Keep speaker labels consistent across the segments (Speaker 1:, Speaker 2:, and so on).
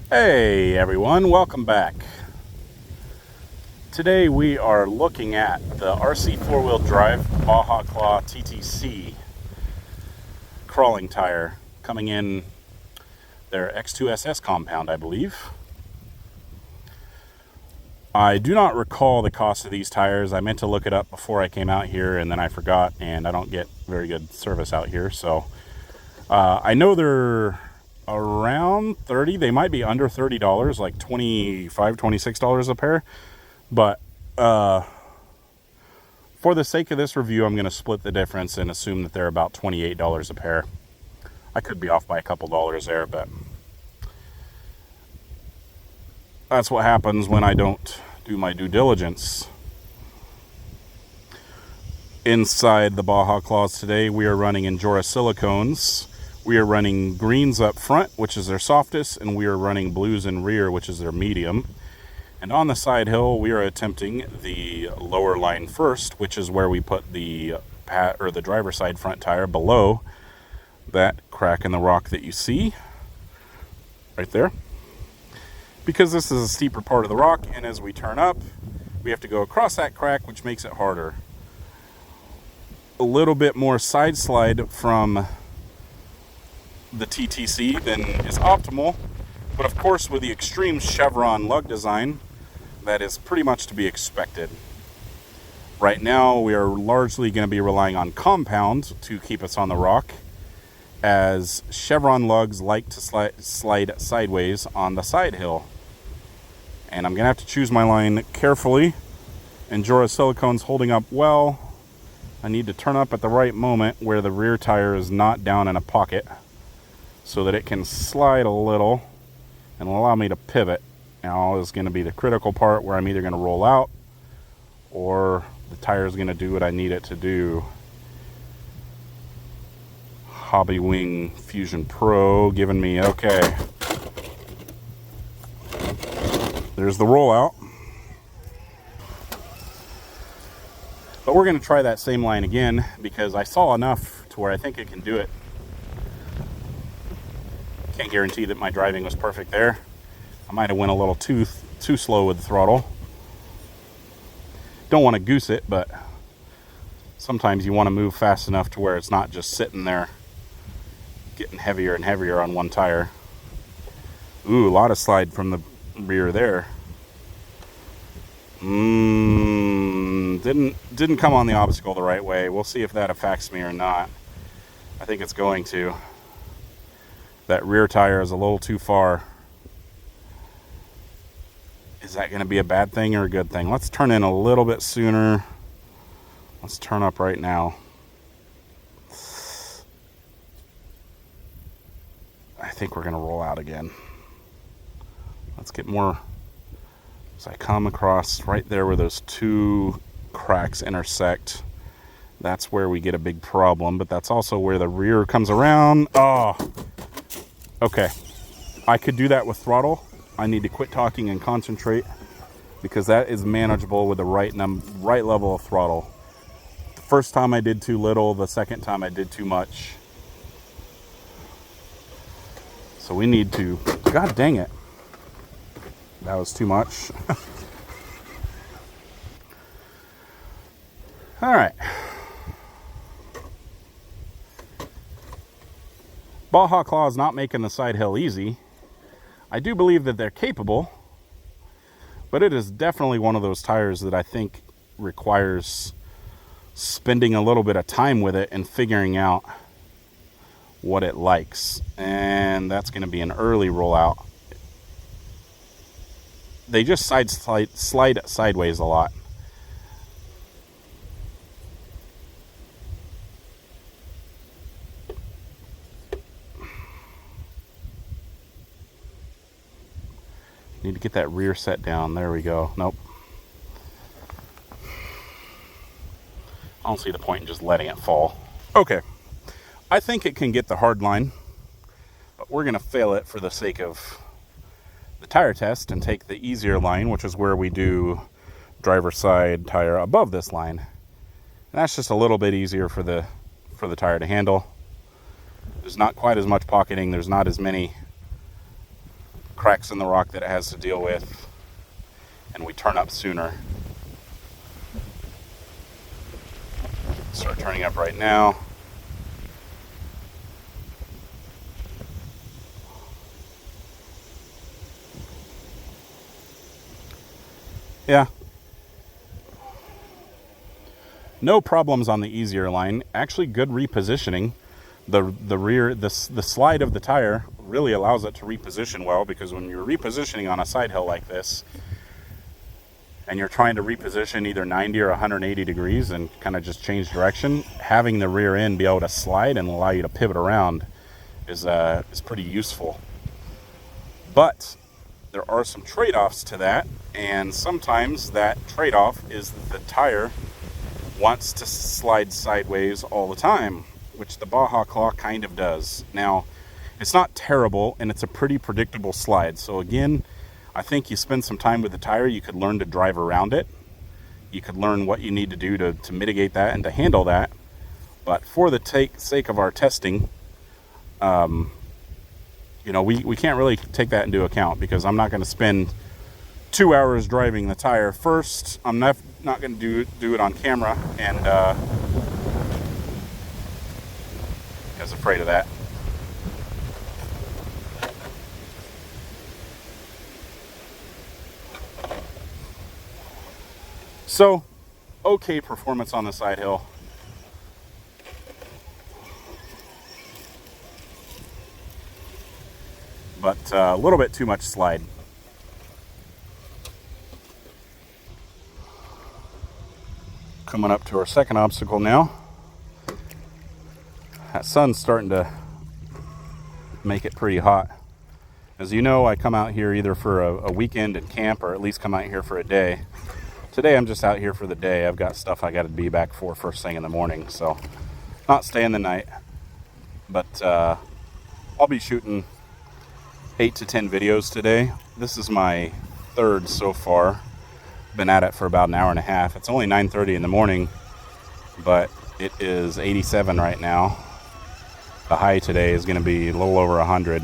Speaker 1: Hey everyone, welcome back. Today we are looking at the RC4 drive Baja Claw TTC crawling tire coming in their X2SS compound, I believe. I do not recall the cost of these tires. I meant to look it up before I came out here and then I forgot, and I don't get very good service out here, so I know they're around 30. They might be under $30, like $25, $26 a pair. But for the sake of this review, I'm going to split the difference and assume that they're about $28 a pair. I could be off by a couple dollars there, but that's what happens when I don't do my due diligence. Inside the Baja Claws today, we are running Endura silicones. We are running greens up front, which is their softest, and we are running blues in rear, which is their medium. And on the side hill, we are attempting the lower line first, which is where we put the driver's side front tire below that crack in the rock that you see right there. Because this is a steeper part of the rock, and as we turn up, we have to go across that crack, which makes it harder. A little bit more side slide from the TTC than is optimal, but of course with the extreme chevron lug design, that is pretty much to be expected. Right now we are largely going to be relying on compound to keep us on the rock, as chevron lugs like to slide sideways on the side hill. And I'm going to have to choose my line carefully. Endura silicone's holding up well. I need to turn up at the right moment where the rear tire is not down in a pocket, so that it can slide a little and allow me to pivot. Now is going to be the critical part where I'm either going to roll out or the tire is going to do what I need it to do. Hobby Wing Fusion Pro giving me okay. There's the rollout. But we're going to try that same line again because I saw enough to where I think it can do it. Can't guarantee that my driving was perfect there. I might have went a little too slow with the throttle. Don't want to goose it, but sometimes you want to move fast enough to where it's not just sitting there getting heavier and heavier on one tire. Ooh, a lot of slide from the rear there. Didn't come on the obstacle the right way. We'll see if that affects me or not. I think it's going to. That rear tire is a little too far. Is that going to be a bad thing or a good thing? Let's turn in a little bit sooner. Let's turn up right now. I think we're going to roll out again. Let's get more. As I come across right there where those two cracks intersect, that's where we get a big problem, but that's also where the rear comes around. Oh, okay. I could do that with throttle. I need to quit talking and concentrate because that is manageable with the right level of throttle. The first time I did too little, the second time I did too much. So we need to, God dang it. That was too much. All right. Baja Claw is not making the side hill easy. I do believe that they're capable, but it is definitely one of those tires that I think requires spending a little bit of time with it and figuring out what it likes. And that's going to be an early rollout. They just slide sideways a lot. Need to get that rear set down. There we go. Nope. I don't see the point in just letting it fall. Okay. I think it can get the hard line, but we're going to fail it for the sake of the tire test and take the easier line, which is where we do driver's side tire above this line. And that's just a little bit easier for the tire to handle. There's not quite as much pocketing. There's not as many cracks in the rock that it has to deal with, and we turn up sooner. Start turning up right now. Yeah. No problems on the easier line. Actually good repositioning. The slide of the tire really allows it to reposition well, because when you're repositioning on a side hill like this and you're trying to reposition either 90 or 180 degrees and kind of just change direction, having the rear end be able to slide and allow you to pivot around is pretty useful. But there are some trade-offs to that, and sometimes that trade-off is that the tire wants to slide sideways all the time, which the Baja Claw kind of does. Now, it's not terrible, and it's a pretty predictable slide. So again, I think you spend some time with the tire, you could learn to drive around it. You could learn what you need to do to mitigate that and to handle that. But for the sake of our testing, you know, we can't really take that into account, because I'm not going to spend 2 hours driving the tire first. I'm not going to do it on camera, and I was afraid of that. So, okay performance on the side hill. But a little bit too much slide. Coming up to our second obstacle now. That sun's starting to make it pretty hot. As you know, I come out here either for a weekend and camp, or at least come out here for a day. Today I'm just out here for the day. I've got stuff I got to be back for first thing in the morning, so not staying the night. But I'll be shooting 8 to 10 videos today. This is my third so far. Been at it for about an hour and a half. It's only 9:30 in the morning, but it is 87 right now. The high today is going to be a little over 100.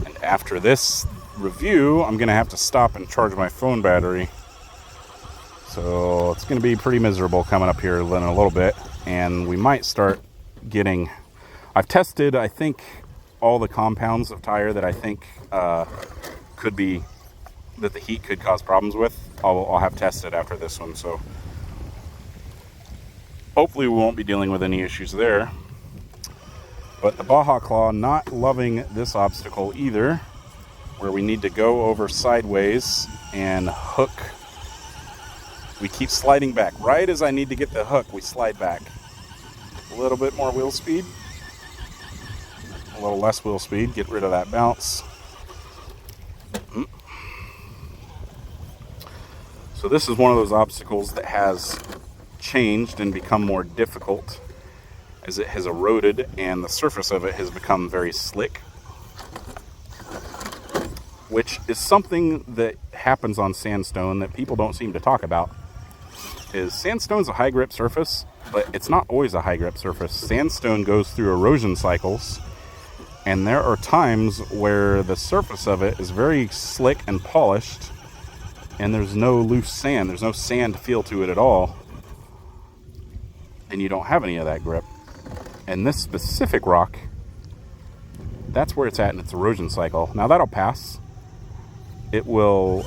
Speaker 1: And after this review, I'm going to have to stop and charge my phone battery. So it's going to be pretty miserable coming up here in a little bit, and we might start getting... I've tested, I think, all the compounds of tire that I think could be, that the heat could cause problems with. I'll have tested after this one, so hopefully we won't be dealing with any issues there. But the Baja Claw, not loving this obstacle either, where we need to go over sideways and hook. We keep sliding back. Right as I need to get the hook, we slide back. A little bit more wheel speed. A little less wheel speed. Get rid of that bounce. So this is one of those obstacles that has changed and become more difficult as it has eroded and the surface of it has become very slick, which is something that happens on sandstone that people don't seem to talk about. Is sandstone's a high grip surface, but it's not always a high grip surface. Sandstone goes through erosion cycles, and there are times where the surface of it is very slick and polished, and there's no loose sand. There's no sand feel to it at all, and you don't have any of that grip. And this specific rock, that's where it's at in its erosion cycle. Now that'll pass. It will,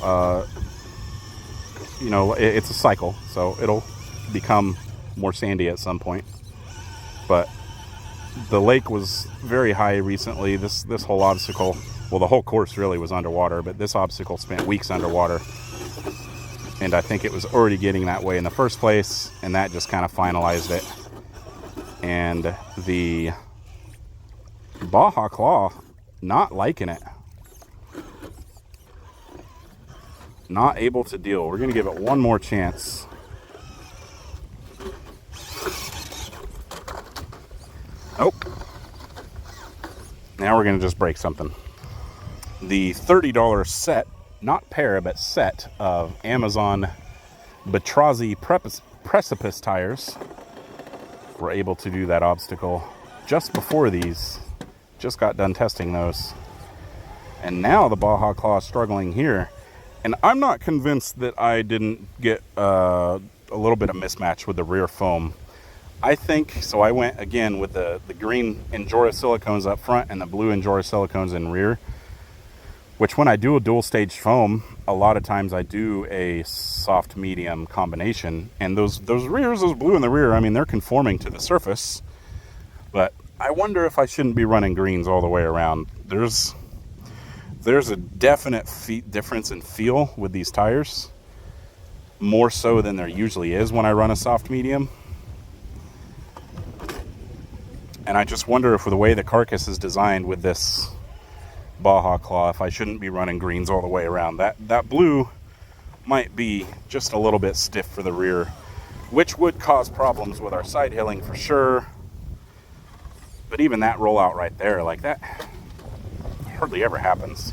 Speaker 1: you know, it's a cycle, so it'll become more sandy at some point. But the lake was very high recently. This whole obstacle, well, the whole course really was underwater, but this obstacle spent weeks underwater. And I think it was already getting that way in the first place, and that just kind of finalized it. And the Baja Claw, not liking it. Not able to deal. We're going to give it one more chance. Nope. Now we're going to just break something. The $30 set, not pair, but set of Amazon Batrazi Precipice tires were able to do that obstacle just before these. Just got done testing those. And now the Baja Claw is struggling here. And I'm not convinced that I didn't get a little bit of mismatch with the rear foam. I think, so I went again with the green Injora silicones up front and the blue Injora silicones in rear. Which when I do a dual stage foam, a lot of times I do a soft medium combination. And those rears, those blue in the rear, I mean, they're conforming to the surface. But I wonder if I shouldn't be running greens all the way around. There's a definite difference in feel with these tires. More so than there usually is when I run a soft medium. And I just wonder if with the way the carcass is designed with this Baja Claw, if I shouldn't be running greens all the way around. That blue might be just a little bit stiff for the rear, which would cause problems with our side hilling for sure. But even that rollout right there, like that hardly ever happens.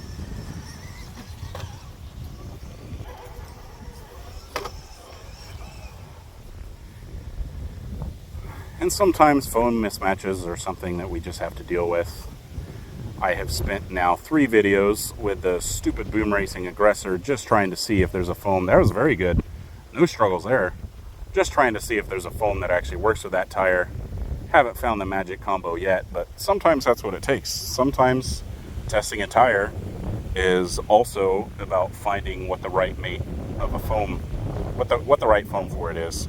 Speaker 1: And sometimes foam mismatches are something that we just have to deal with. I have spent now 3 videos with the stupid Boom Racing Aggressor just trying to see if there's a foam. That was very good. No struggles there. Just trying to see if there's a foam that actually works with that tire. Haven't found the magic combo yet, but sometimes that's what it takes. Sometimes testing a tire is also about finding what the right mate of a foam, what the right foam for it is.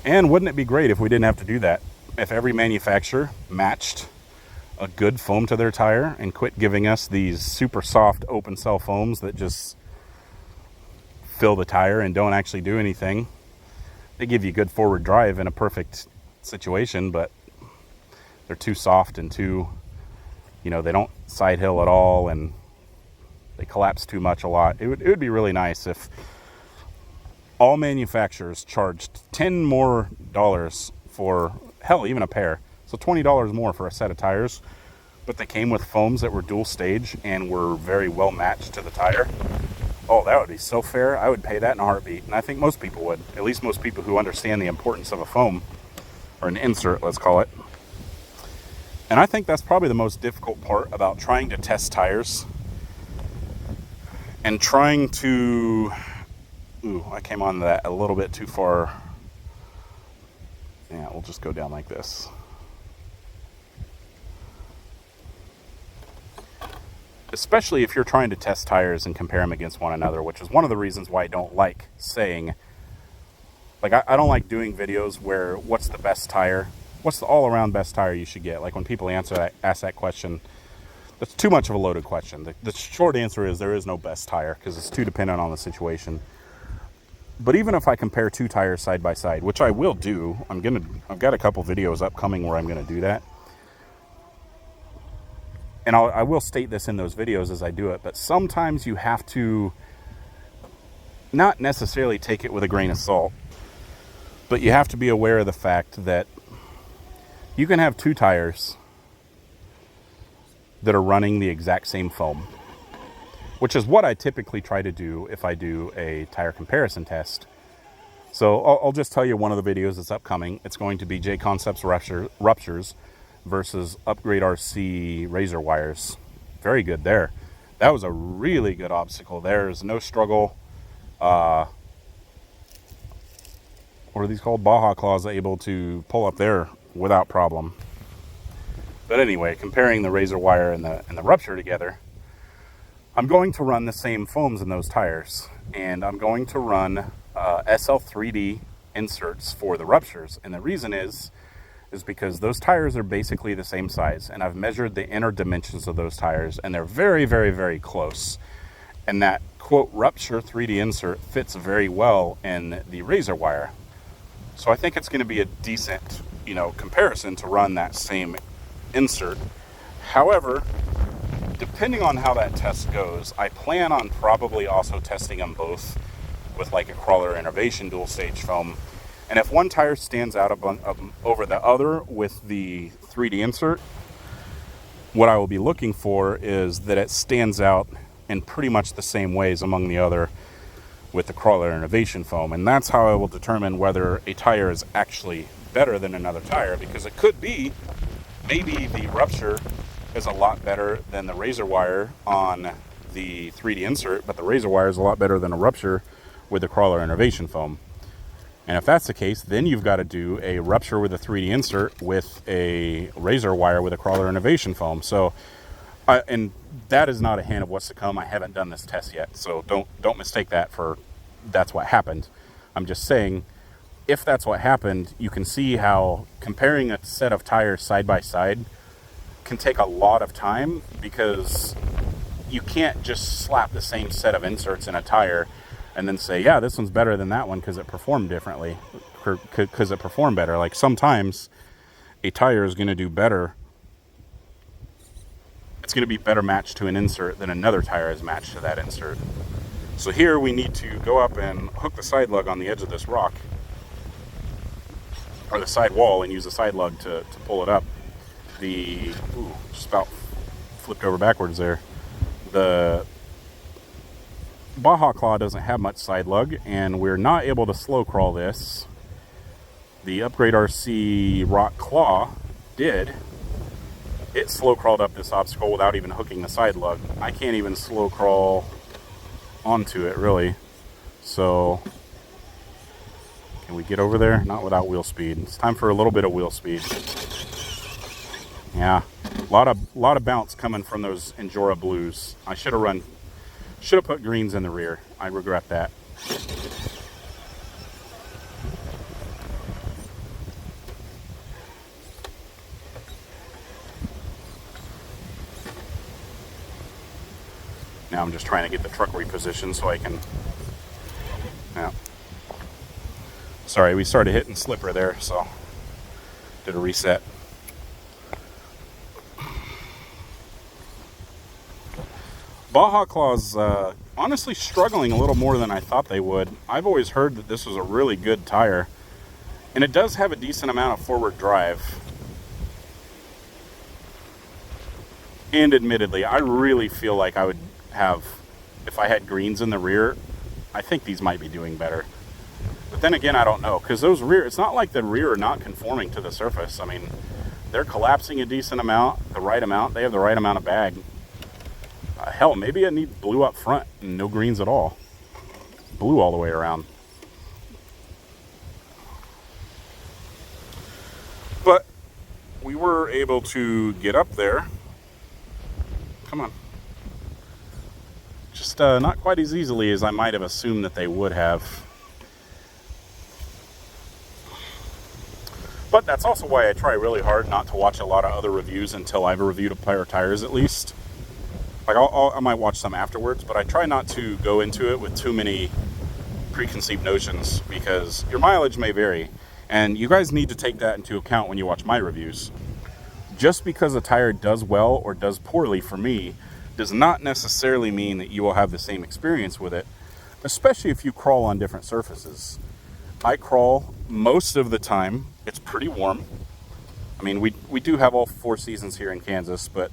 Speaker 1: And wouldn't it be great if we didn't have to do that? If every manufacturer matched a good foam to their tire and quit giving us these super soft open cell foams that just fill the tire and don't actually do anything. They give you good forward drive in a perfect situation, but they're too soft and too, they don't side hill at all and they collapse too much a lot. It would be really nice if all manufacturers charged $10 more for, hell, even a pair. So $20 more for a set of tires, but they came with foams that were dual stage and were very well matched to the tire. Oh, that would be so fair. I would pay that in a heartbeat. And I think most people would, at least most people who understand the importance of a foam, or an insert, let's call it. And I think that's probably the most difficult part about trying to test tires and trying to, I came on that a little bit too far. Yeah, we'll just go down like this. Especially if you're trying to test tires and compare them against one another, which is one of the reasons why I don't like saying, like, I don't like doing videos where what's the best tire, what's the all-around best tire you should get. Like when people ask that question, that's too much of a loaded question. The short answer is there is no best tire because it's too dependent on the situation. But even if I compare 2 tires side by side, which I will do, I've got a couple videos upcoming where I'm gonna do that. And I will state this in those videos as I do it, but sometimes you have to not necessarily take it with a grain of salt, but you have to be aware of the fact that you can have 2 tires that are running the exact same foam, which is what I typically try to do if I do a tire comparison test. So I'll just tell you one of the videos that's upcoming. It's going to be J Concepts Ruptures versus Upgrade RC razor wires. Very good there. That was a really good obstacle. There's no struggle. What are these called? Baja Claws able to pull up there without problem. But anyway, comparing the razor wire and the Rupture together, I'm going to run the same foams in those tires, and I'm going to run SL3D inserts for the Ruptures. And the reason is because those tires are basically the same size, and I've measured the inner dimensions of those tires, and they're very, very, very close. And that quote Rupture 3D insert fits very well in the razor wire. So I think it's going to be a decent, comparison to run that same insert. However, depending on how that test goes, I plan on probably also testing them both with like a crawler innovation dual stage foam. And if one tire stands out over the other with the 3D insert, what I will be looking for is that it stands out in pretty much the same ways among the other with the crawler innovation foam. And that's how I will determine whether a tire is actually better than another tire, because it could be maybe the rupture is a lot better than the razor wire on the 3D insert, but the razor wire is a lot better than a rupture with the crawler innervation foam. And if that's the case, then you've got to do a rupture with a 3D insert with a razor wire with a crawler innervation foam. So, and that is not a hint of what's to come. I haven't done this test yet, so don't mistake that for that's what happened. I'm just saying, if that's what happened, you can see how comparing a set of tires side by side can take a lot of time, because you can't just slap the same set of inserts in a tire and then say, yeah, this one's better than that one because it performed differently, because it performed better. Like, sometimes a tire is going to do better. It's going to be better matched to an insert than another tire is matched to that insert. So here we need to go up and hook the side lug on the edge of this rock, or the side wall, and use the side lug to pull it up. Just about flipped over backwards there. The Baja Claw doesn't have much side lug, and we're not able to slow crawl this. The Upgrade RC Rock Claw did. It slow crawled up this obstacle without even hooking the side lug. I can't even slow crawl onto it, really. So, can we get over there? Not without wheel speed. It's time for a little bit of wheel speed. Yeah, a lot of bounce coming from those Injora blues. I should have put greens in the rear. I regret that. Now I'm just trying to get the truck repositioned so I can, yeah. Sorry, we started hitting slipper there, so did a reset. Baja Claw's honestly struggling a little more than I thought they would. I've always heard that this was a really good tire, and it does have a decent amount of forward drive. And admittedly, I really feel like I would have, if I had greens in the rear, I think these might be doing better. But then again, I don't know, because those rear, it's not like the rear are not conforming to the surface. I mean, they're collapsing a decent amount, the right amount. They have the right amount of bag. Hell, maybe I need blue up front and no greens at all. Blue all the way around. But we were able to get up there. Come on. Just not quite as easily as I might have assumed that they would have. But that's also why I try really hard not to watch a lot of other reviews until I've reviewed a pair of tires at least. Like, I might watch some afterwards, but I try not to go into it with too many preconceived notions, because your mileage may vary, and you guys need to take that into account when you watch my reviews. Just because a tire does well or does poorly for me does not necessarily mean that you will have the same experience with it, especially if you crawl on different surfaces. I crawl most of the time. It's pretty warm. I mean, we do have all 4 seasons here in Kansas, but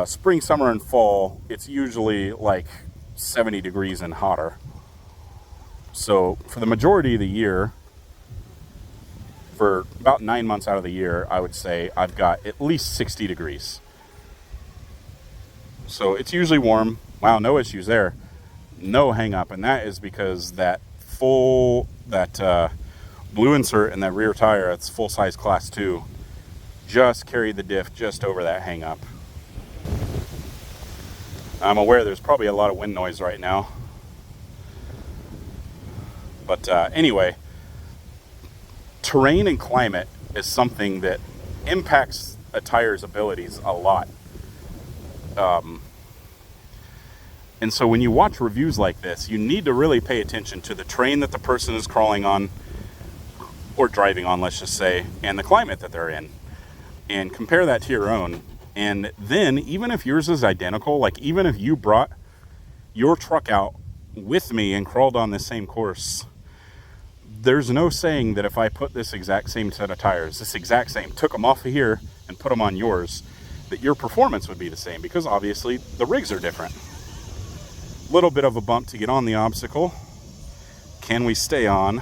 Speaker 1: spring, summer, and fall, it's usually like 70 degrees and hotter. So for the majority of the year, for about 9 months out of the year, I would say I've got at least 60 degrees. So it's usually warm. Wow, no issues there. No hang up, and that is because that blue insert in that rear tire, it's full size class 2, just carried the diff just over that hang up. I'm aware there's probably a lot of wind noise right now. But anyway, terrain and climate is something that impacts a tire's abilities a lot. And so when you watch reviews like this, you need to really pay attention to the terrain that the person is crawling on, or driving on, let's just say, and the climate that they're in, and compare that to your own. And then, even if yours is identical, like even if you brought your truck out with me and crawled on this same course, there's no saying that if I put this exact same set of tires, took them off of here and put them on yours, that your performance would be the same, because obviously the rigs are different. Little bit of a bump to get on the obstacle. Can we stay on?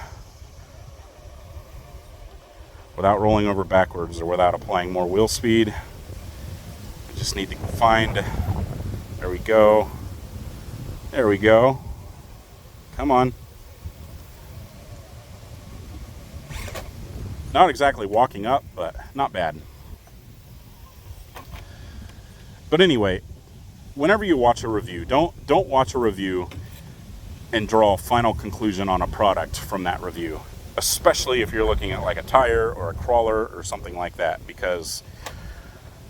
Speaker 1: without rolling over backwards or without applying more wheel speed. I just need to find, there we go. There we go. Come on. Not exactly walking up, but not bad. But anyway, whenever you watch a review, don't watch a review and draw a final conclusion on a product from that review, especially if you're looking at like a tire or a crawler or something like that, because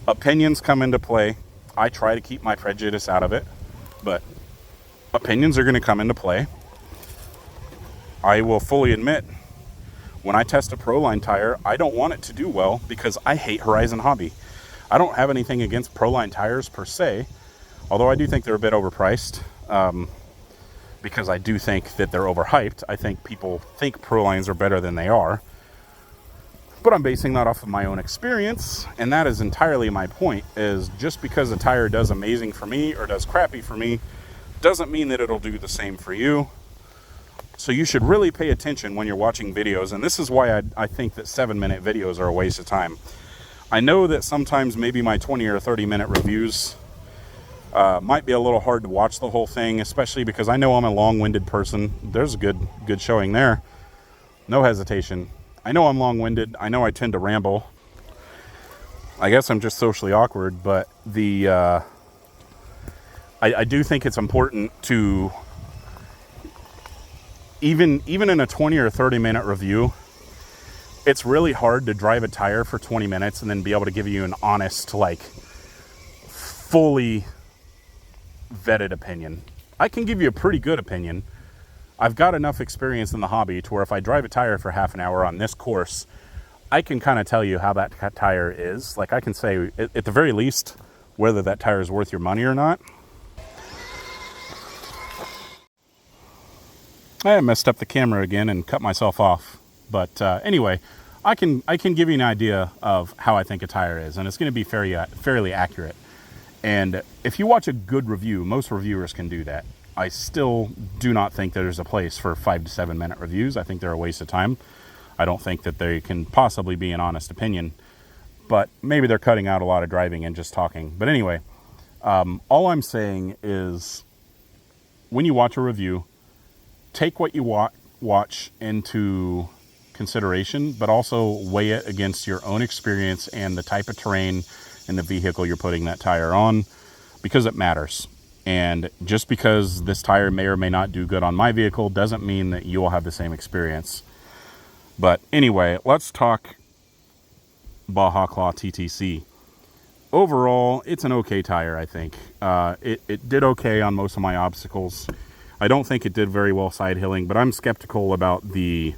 Speaker 1: opinions come into play. I try to keep my prejudice out of it, but opinions are going to come into play. I will fully admit, when I test a Proline tire, I don't want it to do well because I hate Horizon Hobby. I don't have anything against Proline tires per se, although I do think they're a bit overpriced, because I do think that they're overhyped. I think people think Prolines are better than they are, but I'm basing that off of my own experience, and that is entirely my point, is just because a tire does amazing for me or does crappy for me doesn't mean that it'll do the same for you. So you should really pay attention when you're watching videos, and this is why I think that 7-minute videos are a waste of time. I know that sometimes maybe my 20 or 30-minute reviews might be a little hard to watch the whole thing, especially because I know I'm a long-winded person. There's a good showing there. No hesitation. I know I'm long-winded. I know I tend to ramble. I guess I'm just socially awkward, but I do think it's important to, even in a 20 or 30-minute review, it's really hard to drive a tire for 20 minutes and then be able to give you an honest, like, fully vetted opinion. I can give you a pretty good opinion. I've got enough experience in the hobby to where if I drive a tire for half an hour on this course, I can kind of tell you how that tire is. Like, I can say, at the very least, whether that tire is worth your money or not. I messed up the camera again and cut myself off. But anyway, I can give you an idea of how I think a tire is, and it's going to be fairly accurate. And if you watch a good review, most reviewers can do that. I still do not think that there's a place for 5 to 7 minute reviews. I think they're a waste of time. I don't think that they can possibly be an honest opinion, but maybe they're cutting out a lot of driving and just talking. But anyway, all I'm saying is, when you watch a review, take what you watch into consideration, but also weigh it against your own experience and the type of terrain and the vehicle you're putting that tire on, because it matters. And just because this tire may or may not do good on my vehicle doesn't mean that you will have the same experience. But anyway, let's talk Baja Claw TTC. Overall, it's an okay tire, I think. It did okay on most of my obstacles. I don't think it did very well side hilling, but I'm skeptical about the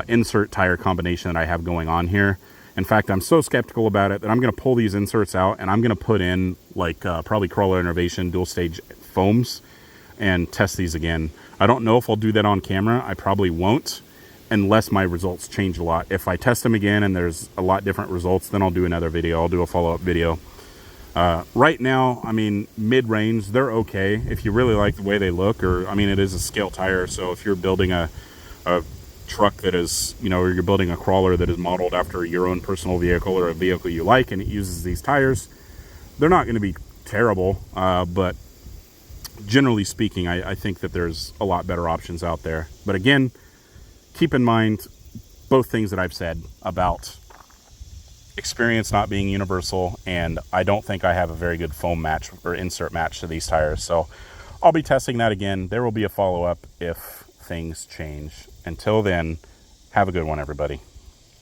Speaker 1: insert tire combination that I have going on here. In fact, I'm so skeptical about it that I'm going to pull these inserts out and I'm going to put in like probably Crawler Innovation dual stage foams and test these again. I don't know if I'll do that on camera. I probably won't, unless my results change a lot. If I test them again and there's a lot different results, then I'll do another video. I'll do a follow-up video. Right now, I mean, mid-range, they're okay if you really like the way they look, or, I mean, it is a scale tire, so if you're building a truck that is, you know, or you're building a crawler that is modeled after your own personal vehicle or a vehicle you like and it uses these tires, they're not going to be terrible, but generally speaking, I think that there's a lot better options out there. But again, keep in mind both things that I've said about experience not being universal, and I don't think I have a very good foam match or insert match to these tires, so I'll be testing that again. There will be a follow-up if things change. Until then, have a good one, everybody.